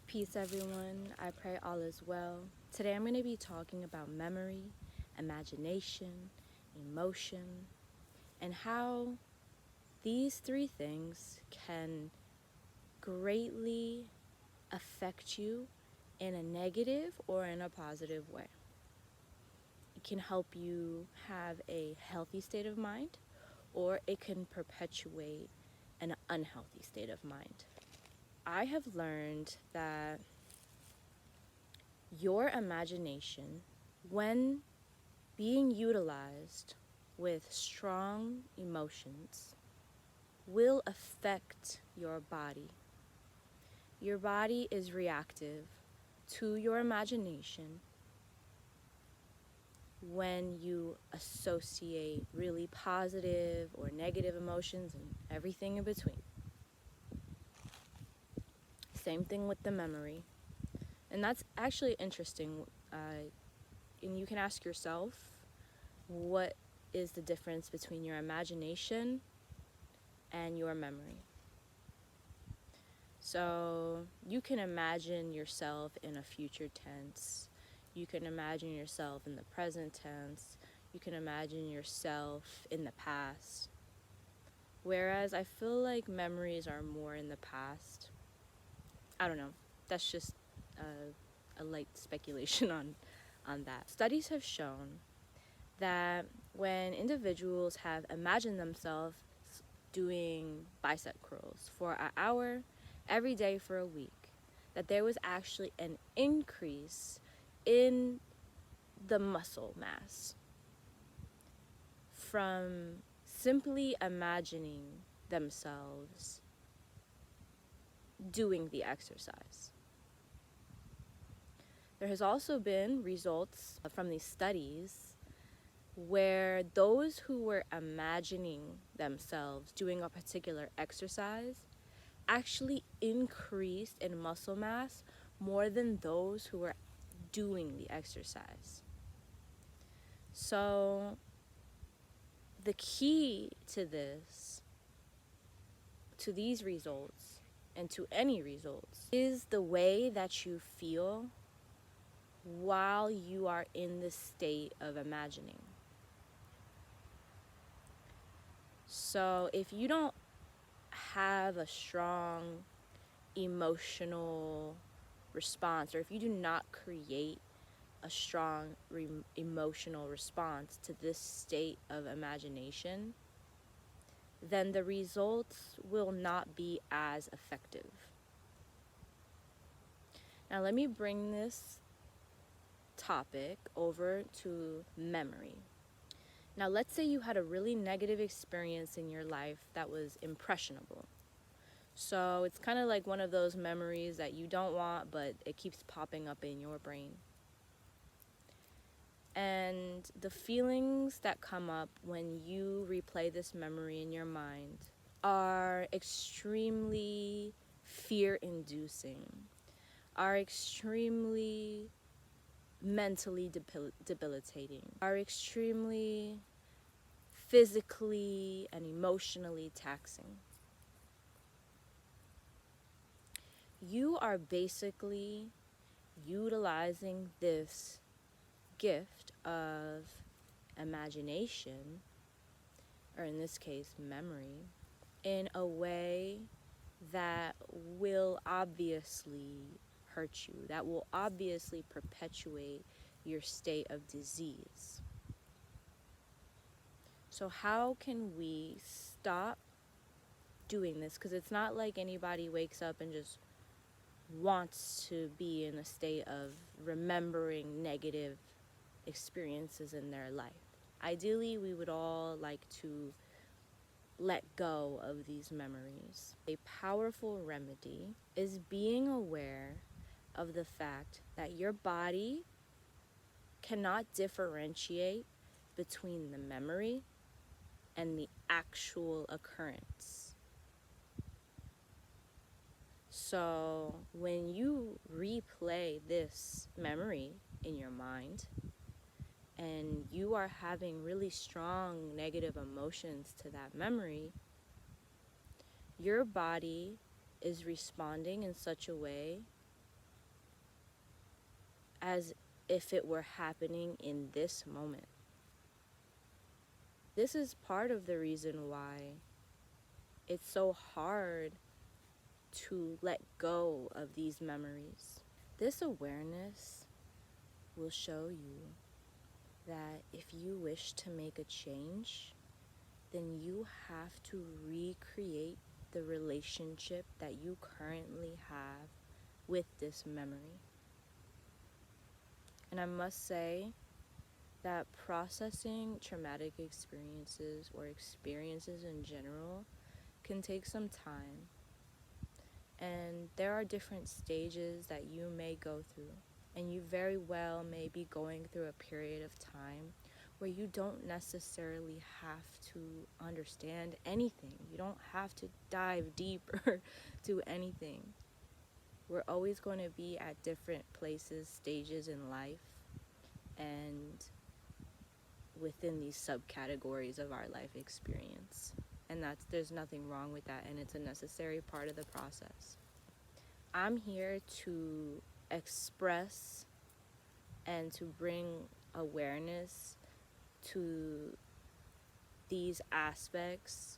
Peace, everyone. I pray all is well. Today I'm going to be talking about memory, imagination, emotion, and how these three things can greatly affect you in a negative or in a positive way. It can help you have a healthy state of mind, or it can perpetuate an unhealthy state of mind. I have learned that your imagination, when being utilized with strong emotions, will affect your body. Your body is reactive to your imagination when you associate really positive or negative emotions and everything in between. Same thing with the memory. And that's actually interesting. And you can ask yourself, what is the difference between your imagination and your memory? So you can imagine yourself in a future tense. You can imagine yourself in the present tense. You can imagine yourself in the past. Whereas I feel like memories are more in the past. I don't know. That's just a light speculation on that. Studies have shown that when individuals have imagined themselves doing bicep curls for an hour every day for a week, that there was actually an increase in the muscle mass from simply imagining themselves doing the exercise. There has also been results from these studies where those who were imagining themselves doing a particular exercise actually increased in muscle mass more than those who were doing the exercise. So the key to this, to these results, and to any results, is the way that you feel while you are in the state of imagining. So if you don't have a strong emotional response, or if you do not create a strong emotional response to this state of imagination, then the results will not be as effective. Now let me bring this topic over to memory. Now let's say you had a really negative experience in your life that was impressionable. So it's kind of like one of those memories that you don't want, but it keeps popping up in your brain. And the feelings that come up when you replay this memory in your mind are extremely fear-inducing, are extremely mentally debilitating, are extremely physically and emotionally taxing. You are basically utilizing this gift of imagination, or in this case, memory, in a way that will obviously hurt you, that will obviously perpetuate your state of disease. So how can we stop doing this? Because it's not like anybody wakes up and just wants to be in a state of remembering negative experiences in their life. Ideally, we would all like to let go of these memories. A powerful remedy is being aware of the fact that your body cannot differentiate between the memory and the actual occurrence. So when you replay this memory in your mind and you are having really strong negative emotions to that memory, your body is responding in such a way as if it were happening in this moment. This is part of the reason why it's so hard to let go of these memories. This awareness will show you that if you wish to make a change, then you have to recreate the relationship that you currently have with this memory. And I must say that processing traumatic experiences or experiences in general can take some time. And there are different stages that you may go through. And you very well may be going through a period of time where you don't necessarily have to understand anything. You don't have to dive deeper to anything. We're always going to be at different places, stages in life, and within these subcategories of our life experience. And there's nothing wrong with that, and it's a necessary part of the process. I'm here to express and to bring awareness to these aspects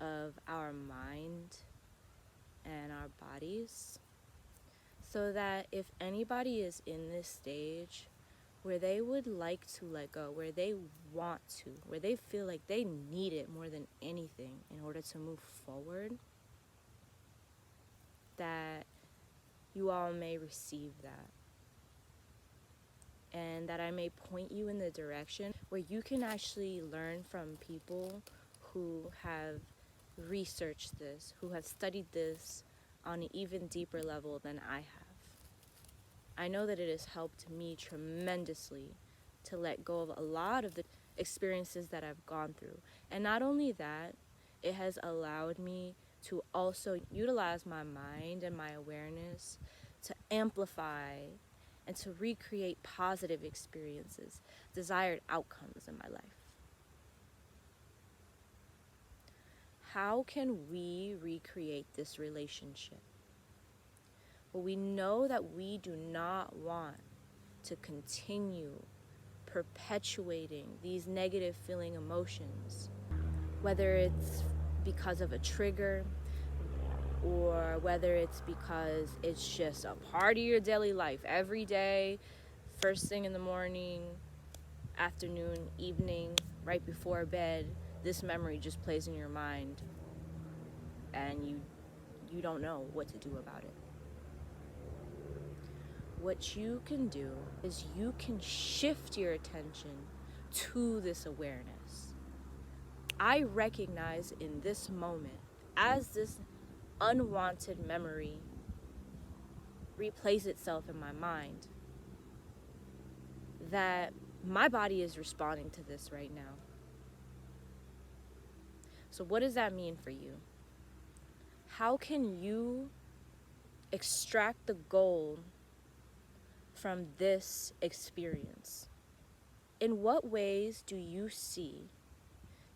of our mind and our bodies, so that if anybody is in this stage where they would like to let go, where they want to, where they feel like they need it more than anything in order to move forward, that you all may receive that. And that I may point you in the direction where you can actually learn from people who have researched this, who have studied this on an even deeper level than I have. I know that it has helped me tremendously to let go of a lot of the experiences that I've gone through. And not only that, it has allowed me to also utilize my mind and my awareness to amplify and to recreate positive experiences, desired outcomes in my life. How can we recreate this relationship? Well, we know that we do not want to continue perpetuating these negative feeling emotions, whether it's because of a trigger or whether it's because it's just a part of your daily life every day, first thing in the morning, afternoon, evening, right before bed. This memory just plays in your mind and you don't know what to do about it. What you can do is you can shift your attention to this awareness. I recognize in this moment, as this unwanted memory replays itself in my mind, that my body is responding to this right now. So what does that mean for you? How can you extract the gold from this experience? In what ways do you see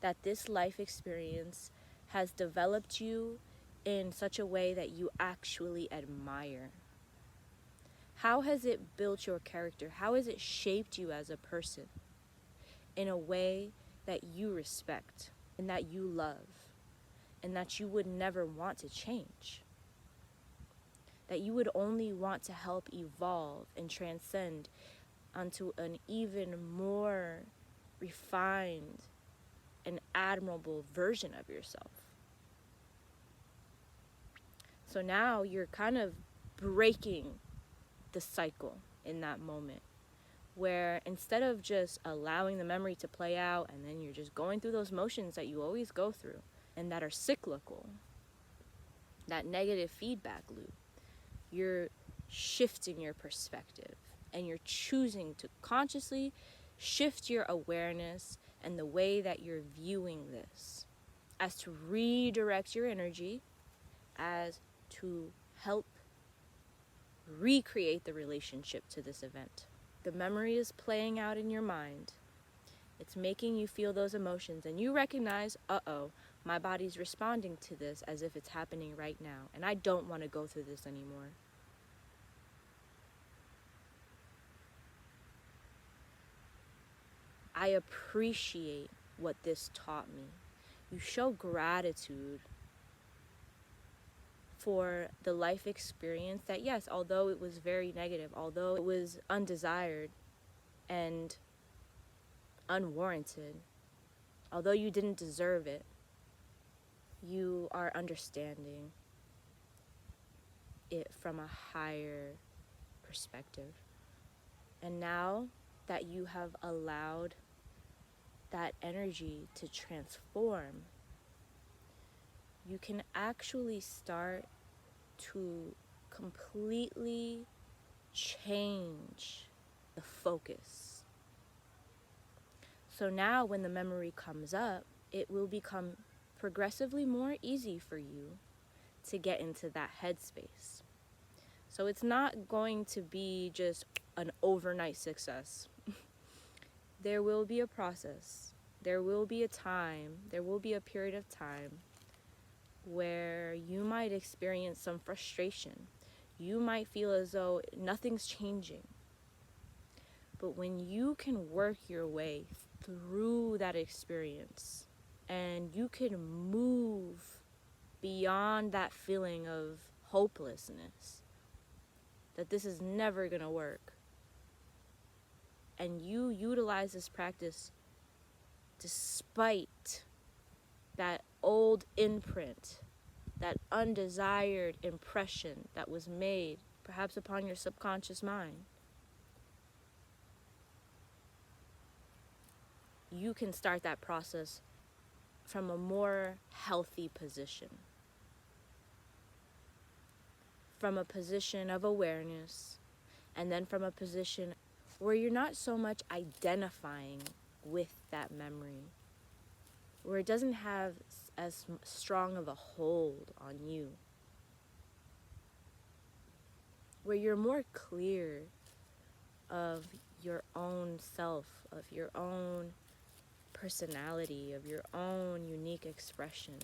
that this life experience has developed you in such a way that you actually admire? How has it built your character? How has it shaped you as a person in a way that you respect and that you love and that you would never want to change? That you would only want to help evolve and transcend onto an even more refined and admirable version of yourself. So now you're kind of breaking the cycle in that moment, where instead of just allowing the memory to play out and then you're just going through those motions that you always go through and that are cyclical, that negative feedback loop, you're shifting your perspective and you're choosing to consciously shift your awareness and the way that you're viewing this, as to redirect your energy, as to help recreate the relationship to this event. The memory is playing out in your mind. It's making you feel those emotions, and you recognize, my body's responding to this as if it's happening right now, and I don't want to go through this anymore. I appreciate what this taught me. You show gratitude for the life experience that, yes, although it was very negative, although it was undesired and unwarranted, although you didn't deserve it, you are understanding it from a higher perspective. And now that you have allowed that energy to transform, you can actually start to completely change the focus. So now when the memory comes up, it will become progressively more easy for you to get into that headspace. So it's not going to be just an overnight success. There will be a process. There will be a time, there will be a period of time where you might experience some frustration. You might feel as though nothing's changing. But when you can work your way through that experience and you can move beyond that feeling of hopelessness, that this is never going to work, and you utilize this practice despite that old imprint, that undesired impression that was made, perhaps upon your subconscious mind, you can start that process from a more healthy position, from a position of awareness, and then from a position where you're not so much identifying with that memory, where it doesn't have as strong of a hold on you, where you're more clear of your own self, of your own personality, of your own unique expression.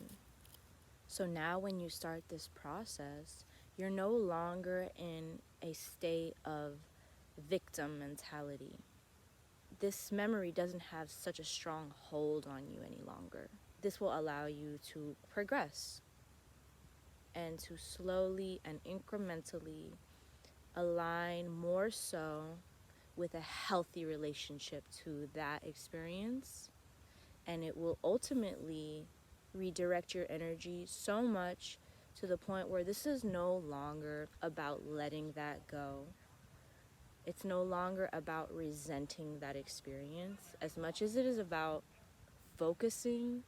So now when you start this process, you're no longer in a state of victim mentality. This memory doesn't have such a strong hold on you any longer. This will allow you to progress and to slowly and incrementally align more so with a healthy relationship to that experience. And it will ultimately redirect your energy so much to the point where this is no longer about letting that go. It's no longer about resenting that experience as much as it is about focusing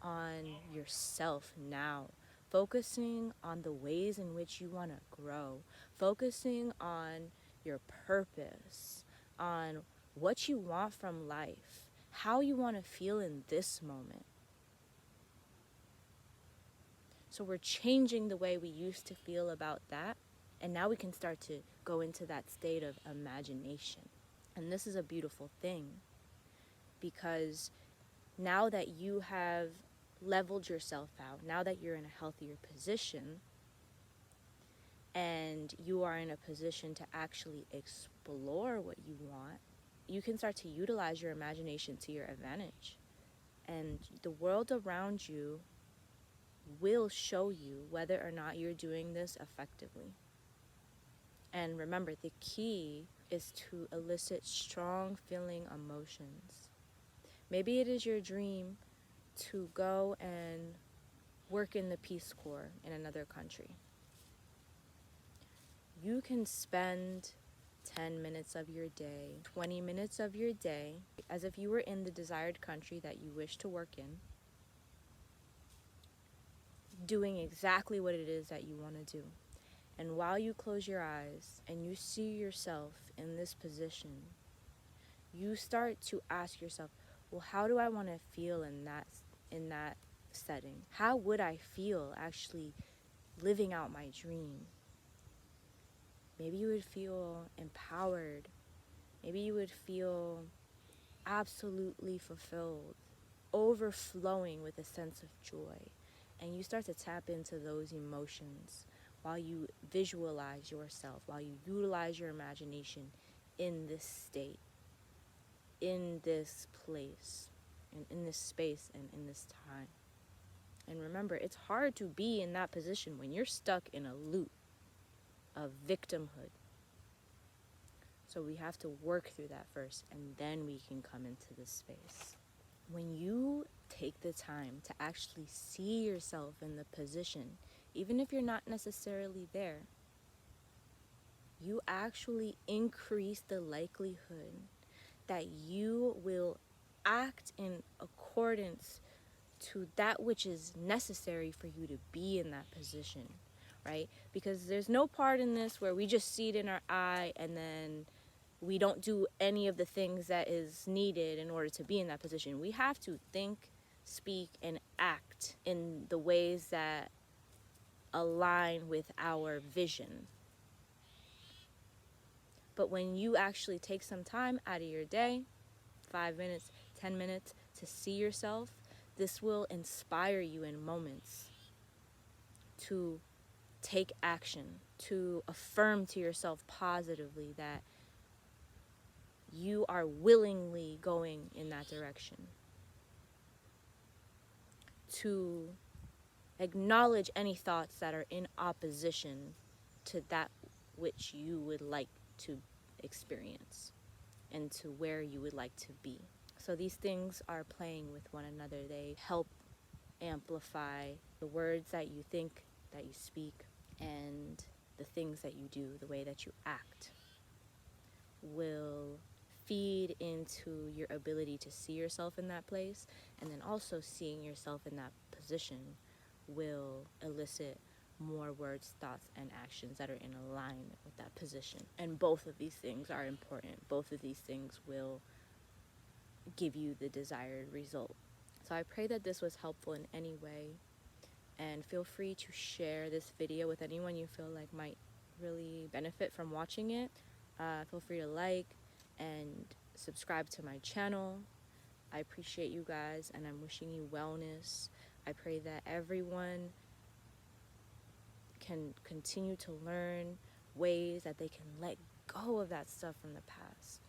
on yourself now, focusing on the ways in which you want to grow, focusing on your purpose, on what you want from life, how you want to feel in this moment. So we're changing the way we used to feel about that, and now we can start to go into that state of imagination. And this is a beautiful thing, because now that you have leveled yourself out, now that you're in a healthier position, and you are in a position to actually explore what you want, you can start to utilize your imagination to your advantage. And the world around you will show you whether or not you're doing this effectively. And remember, the key is to elicit strong feeling emotions. Maybe it is your dream to go and work in the Peace Corps in another country. You can spend 10 minutes of your day, 20 minutes of your day, as if you were in the desired country that you wish to work in, doing exactly what it is that you want to do. And while you close your eyes and you see yourself in this position, you start to ask yourself, well, how do I want to feel in that setting? How would I feel actually living out my dream? Maybe you would feel empowered. Maybe you would feel absolutely fulfilled, overflowing with a sense of joy. And you start to tap into those emotions while you visualize yourself, while you utilize your imagination in this state. in this place and in this space and in this time. And remember, it's hard to be in that position when you're stuck in a loop of victimhood. So we have to work through that first, and then we can come into this space. When you take the time to actually see yourself in the position, even if you're not necessarily there, you actually increase the likelihood that you will act in accordance to that which is necessary for you to be in that position, right? Because there's no part in this where we just see it in our eye and then we don't do any of the things that is needed in order to be in that position. We have to think, speak, and act in the ways that align with our vision. But when you actually take some time out of your day, 5 minutes, 10 minutes, to see yourself, this will inspire you in moments to take action, to affirm to yourself positively that you are willingly going in that direction, to acknowledge any thoughts that are in opposition to that which you would like to experience and to where you would like to be. So these things are playing with one another. They help amplify the words that you think, that you speak, and the things that you do, the way that you act will feed into your ability to see yourself in that place, and then also seeing yourself in that position will elicit more words, thoughts, and actions that are in alignment with that position. And both of these things are important. Both of these things will give you the desired result. So I pray that this was helpful in any way, and feel free to share this video with anyone you feel like might really benefit from watching it. Feel free to like and subscribe to my channel. I appreciate you guys, and I'm wishing you wellness. I pray that everyone can continue to learn ways that they can let go of that stuff from the past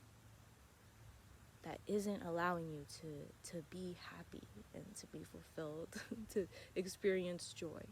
that isn't allowing you to be happy and to be fulfilled, to experience joy.